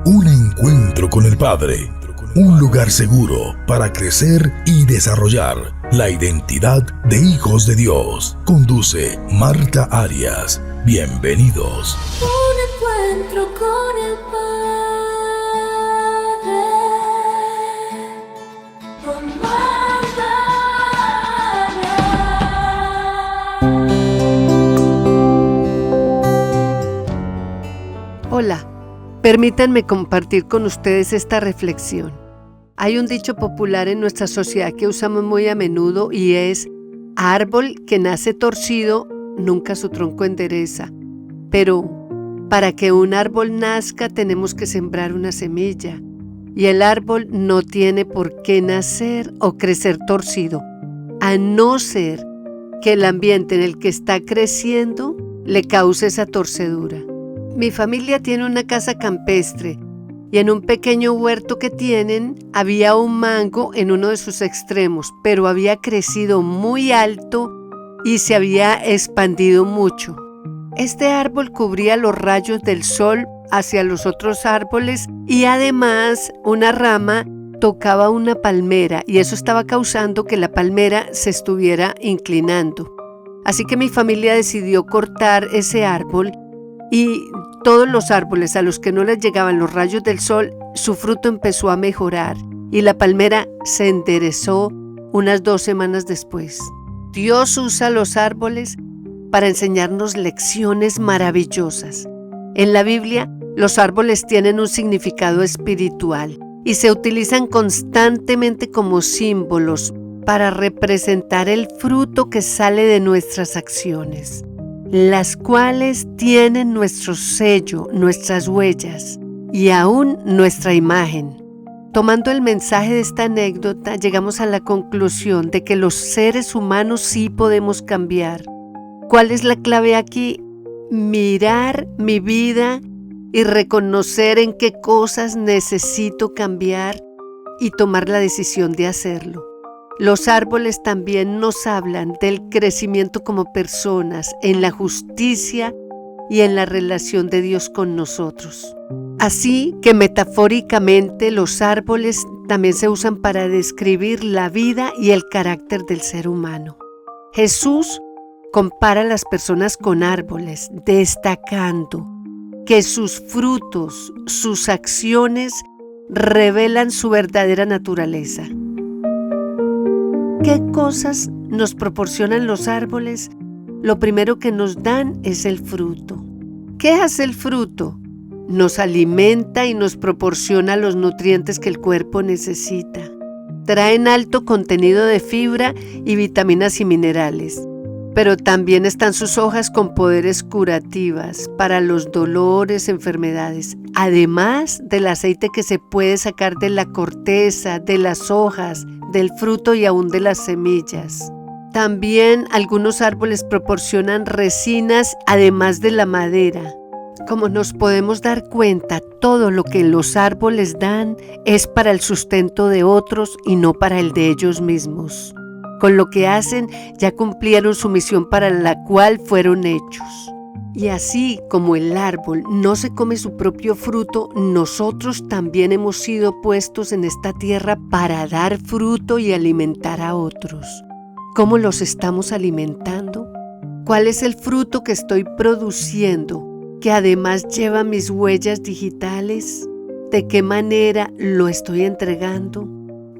Un encuentro con el Padre. Un lugar seguro para crecer y desarrollar la identidad de hijos de Dios. Conduce Marta Arias. Bienvenidos. Un encuentro con el Padre. Con Marta Arias. Hola, permítanme compartir con ustedes esta reflexión. Hay un dicho popular en nuestra sociedad que usamos muy a menudo y es: árbol que nace torcido, nunca su tronco endereza. Pero para que un árbol nazca tenemos que sembrar una semilla, y el árbol no tiene por qué nacer o crecer torcido, a no ser que el ambiente en el que está creciendo le cause esa torcedura. Mi familia tiene una casa campestre y en un pequeño huerto que tienen había un mango en uno de sus extremos, pero había crecido muy alto y se había expandido mucho. Este árbol cubría los rayos del sol hacia los otros árboles y además una rama tocaba una palmera y eso estaba causando que la palmera se estuviera inclinando. Así que mi familia decidió cortar ese árbol y todos los árboles a los que no les llegaban los rayos del sol, su fruto empezó a mejorar y la palmera se enderezó unas 2 semanas después. Dios usa los árboles para enseñarnos lecciones maravillosas. En la Biblia, los árboles tienen un significado espiritual y se utilizan constantemente como símbolos para representar el fruto que sale de nuestras acciones, las cuales tienen nuestro sello, nuestras huellas y aún nuestra imagen. Tomando el mensaje de esta anécdota, llegamos a la conclusión de que los seres humanos sí podemos cambiar. ¿Cuál es la clave aquí? Mirar mi vida y reconocer en qué cosas necesito cambiar y tomar la decisión de hacerlo. Los árboles también nos hablan del crecimiento como personas, en la justicia y en la relación de Dios con nosotros. Así que metafóricamente los árboles también se usan para describir la vida y el carácter del ser humano. Jesús compara a las personas con árboles, destacando que sus frutos, sus acciones revelan su verdadera naturaleza. ¿Qué cosas nos proporcionan los árboles? Lo primero que nos dan es el fruto. ¿Qué hace el fruto? Nos alimenta y nos proporciona los nutrientes que el cuerpo necesita. Traen alto contenido de fibra y vitaminas y minerales. Pero también están sus hojas con poderes curativas para los dolores, enfermedades, además del aceite que se puede sacar de la corteza, de las hojas, del fruto y aún de las semillas. También algunos árboles proporcionan resinas además de la madera. Como nos podemos dar cuenta, todo lo que los árboles dan es para el sustento de otros y no para el de ellos mismos. Con lo que hacen, ya cumplieron su misión para la cual fueron hechos. Y así como el árbol no se come su propio fruto, nosotros también hemos sido puestos en esta tierra para dar fruto y alimentar a otros. ¿Cómo los estamos alimentando? ¿Cuál es el fruto que estoy produciendo, que además lleva mis huellas digitales? ¿De qué manera lo estoy entregando?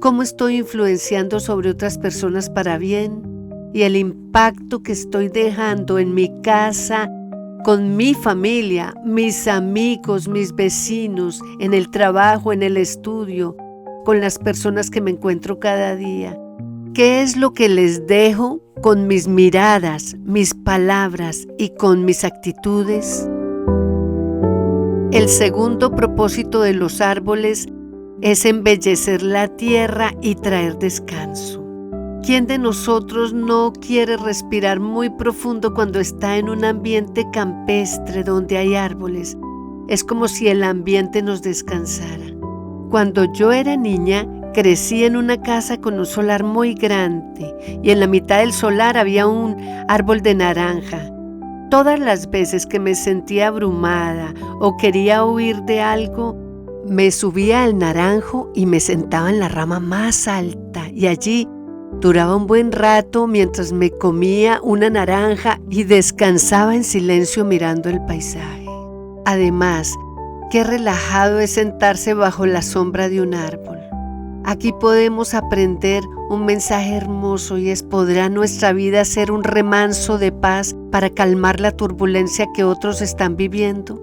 ¿Cómo estoy influenciando sobre otras personas para bien? Y el impacto que estoy dejando en mi casa, con mi familia, mis amigos, mis vecinos, en el trabajo, en el estudio, con las personas que me encuentro cada día. ¿Qué es lo que les dejo con mis miradas, mis palabras y con mis actitudes? El segundo propósito de los árboles es embellecer la tierra y traer descanso. ¿Quién de nosotros no quiere respirar muy profundo cuando está en un ambiente campestre donde hay árboles? Es como si el ambiente nos descansara. Cuando yo era niña, crecí en una casa con un solar muy grande y en la mitad del solar había un árbol de naranja. Todas las veces que me sentía abrumada o quería huir de algo, me subía al naranjo y me sentaba en la rama más alta y allí duraba un buen rato mientras me comía una naranja y descansaba en silencio mirando el paisaje. Además, qué relajado es sentarse bajo la sombra de un árbol. Aquí podemos aprender un mensaje hermoso y es: ¿podrá nuestra vida ser un remanso de paz para calmar la turbulencia que otros están viviendo?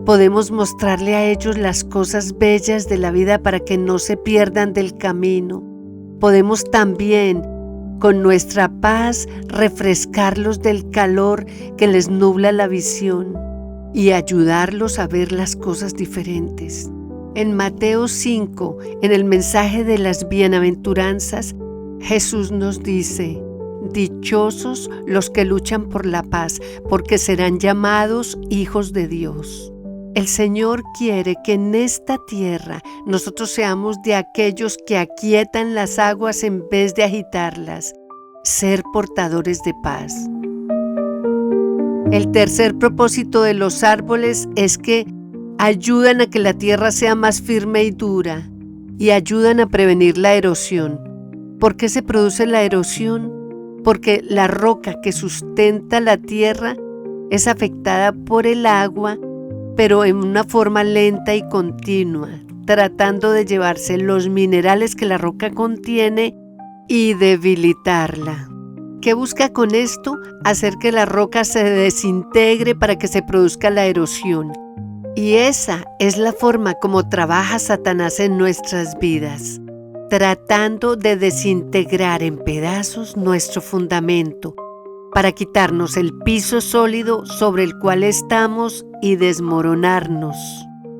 Podemos mostrarle a ellos las cosas bellas de la vida para que no se pierdan del camino. Podemos también, con nuestra paz, refrescarlos del calor que les nubla la visión y ayudarlos a ver las cosas diferentes. En Mateo 5, en el mensaje de las bienaventuranzas, Jesús nos dice: dichosos los que luchan por la paz, porque serán llamados hijos de Dios. El Señor quiere que en esta tierra nosotros seamos de aquellos que aquietan las aguas en vez de agitarlas, ser portadores de paz. El tercer propósito de los árboles es que ayudan a que la tierra sea más firme y dura y ayudan a prevenir la erosión. ¿Por qué se produce la erosión? Porque la roca que sustenta la tierra es afectada por el agua, pero en una forma lenta y continua, tratando de llevarse los minerales que la roca contiene y debilitarla. ¿Qué busca con esto? Hacer que la roca se desintegre para que se produzca la erosión. Y esa es la forma como trabaja Satanás en nuestras vidas, tratando de desintegrar en pedazos nuestro fundamento, para quitarnos el piso sólido sobre el cual estamos y desmoronarnos.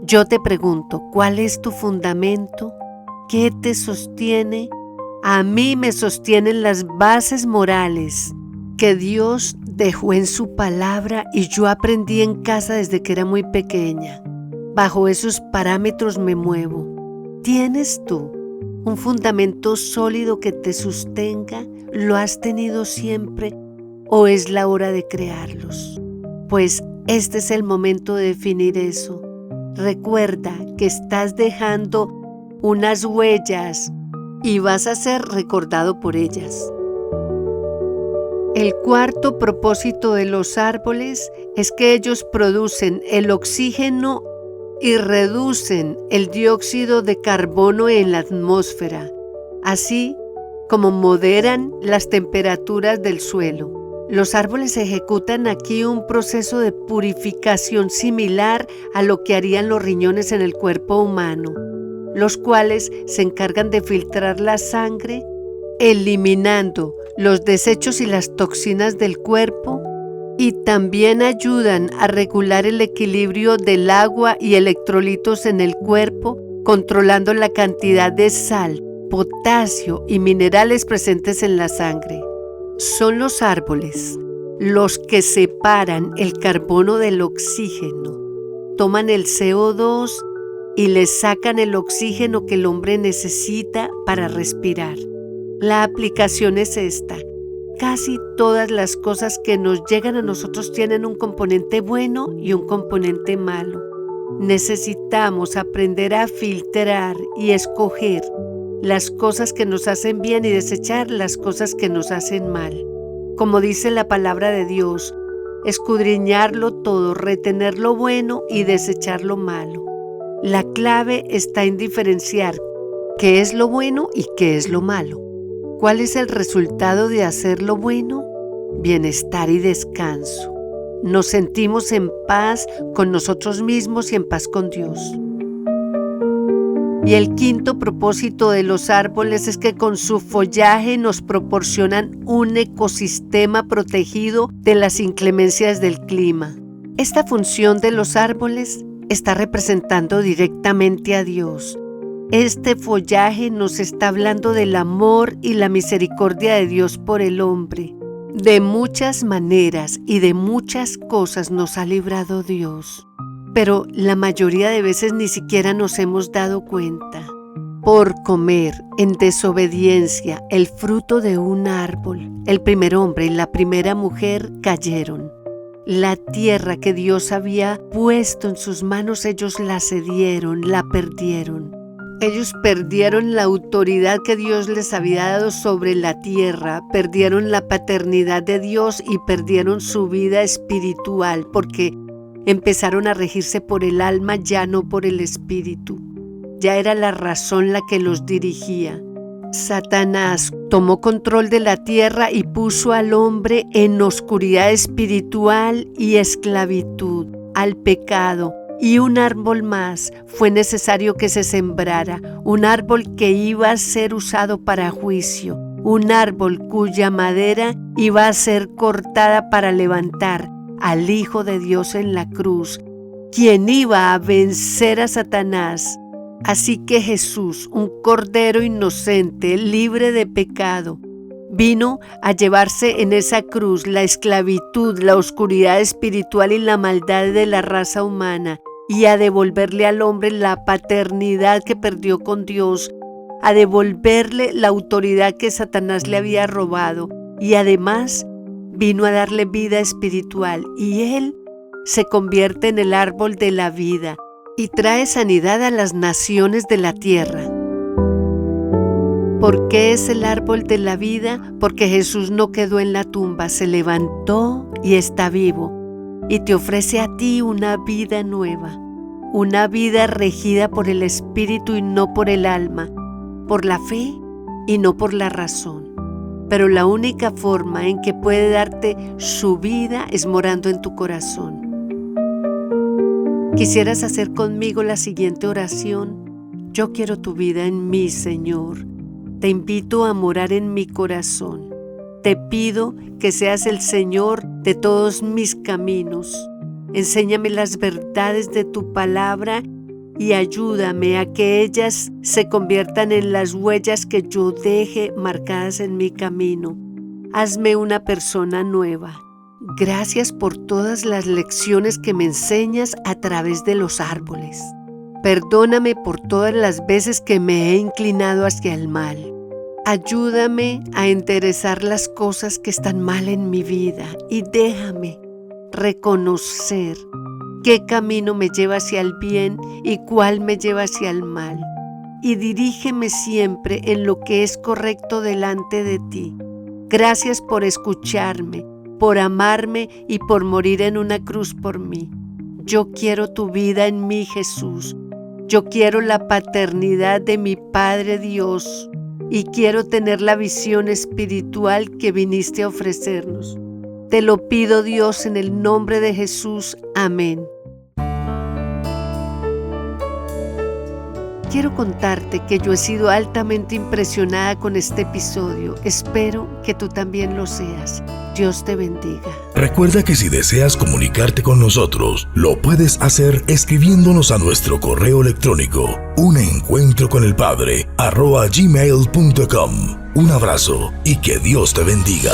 Yo te pregunto, ¿cuál es tu fundamento? ¿Qué te sostiene? A mí me sostienen las bases morales que Dios dejó en su palabra y yo aprendí en casa desde que era muy pequeña. Bajo esos parámetros me muevo. ¿Tienes tú un fundamento sólido que te sostenga? ¿Lo has tenido siempre o es la hora de crearlos? Pues este es el momento de definir eso. Recuerda que estás dejando unas huellas y vas a ser recordado por ellas. El cuarto propósito de los árboles es que ellos producen el oxígeno y reducen el dióxido de carbono en la atmósfera, así como moderan las temperaturas del suelo. Los árboles ejecutan aquí un proceso de purificación similar a lo que harían los riñones en el cuerpo humano, los cuales se encargan de filtrar la sangre, eliminando los desechos y las toxinas del cuerpo, y también ayudan a regular el equilibrio del agua y electrolitos en el cuerpo, controlando la cantidad de sal, potasio y minerales presentes en la sangre. Son los árboles los que separan el carbono del oxígeno, toman el CO2 y le sacan el oxígeno que el hombre necesita para respirar. La aplicación es esta: casi todas las cosas que nos llegan a nosotros tienen un componente bueno y un componente malo. Necesitamos aprender a filtrar y escoger las cosas que nos hacen bien y desechar las cosas que nos hacen mal. Como dice la palabra de Dios, escudriñarlo todo, retener lo bueno y desechar lo malo. La clave está en diferenciar qué es lo bueno y qué es lo malo. ¿Cuál es el resultado de hacer lo bueno? Bienestar y descanso. Nos sentimos en paz con nosotros mismos y en paz con Dios. Y el quinto propósito de los árboles es que con su follaje nos proporcionan un ecosistema protegido de las inclemencias del clima. Esta función de los árboles está representando directamente a Dios. Este follaje nos está hablando del amor y la misericordia de Dios por el hombre. De muchas maneras y de muchas cosas nos ha librado Dios, pero la mayoría de veces ni siquiera nos hemos dado cuenta. Por comer en desobediencia el fruto de un árbol, el primer hombre y la primera mujer cayeron. La tierra que Dios había puesto en sus manos, ellos la cedieron, la perdieron. Ellos perdieron la autoridad que Dios les había dado sobre la tierra, perdieron la paternidad de Dios y perdieron su vida espiritual porque empezaron a regirse por el alma, ya no por el espíritu. Ya era la razón la que los dirigía. Satanás tomó control de la tierra y puso al hombre en oscuridad espiritual y esclavitud, al pecado. Y un árbol más fue necesario que se sembrara, un árbol que iba a ser usado para juicio, un árbol cuya madera iba a ser cortada para levantar al Hijo de Dios en la cruz, quien iba a vencer a Satanás. Así que Jesús, un cordero inocente, libre de pecado, vino a llevarse en esa cruz la esclavitud, la oscuridad espiritual y la maldad de la raza humana y a devolverle al hombre la paternidad que perdió con Dios, a devolverle la autoridad que Satanás le había robado y además vino a darle vida espiritual y Él se convierte en el árbol de la vida y trae sanidad a las naciones de la tierra. ¿Por qué es el árbol de la vida? Porque Jesús no quedó en la tumba, se levantó y está vivo y te ofrece a ti una vida nueva, una vida regida por el Espíritu y no por el alma, por la fe y no por la razón. Pero la única forma en que puede darte su vida es morando en tu corazón. ¿Quisieras hacer conmigo la siguiente oración? Yo quiero tu vida en mí, Señor. Te invito a morar en mi corazón. Te pido que seas el Señor de todos mis caminos. Enséñame las verdades de tu palabra y ayúdame a que ellas se conviertan en las huellas que yo deje marcadas en mi camino. Hazme una persona nueva. Gracias por todas las lecciones que me enseñas a través de los árboles. Perdóname por todas las veces que me he inclinado hacia el mal. Ayúdame a enderezar las cosas que están mal en mi vida y déjame reconocer qué camino me lleva hacia el bien y cuál me lleva hacia el mal. Y dirígeme siempre en lo que es correcto delante de ti. Gracias por escucharme, por amarme y por morir en una cruz por mí. Yo quiero tu vida en mí, Jesús. Yo quiero la paternidad de mi Padre Dios y quiero tener la visión espiritual que viniste a ofrecernos. Te lo pido, Dios, en el nombre de Jesús. Amén. Quiero contarte que yo he sido altamente impresionada con este episodio. Espero que tú también lo seas. Dios te bendiga. Recuerda que si deseas comunicarte con nosotros, lo puedes hacer escribiéndonos a nuestro correo electrónico unencuentroconelpadre@gmail.com. Un abrazo y que Dios te bendiga.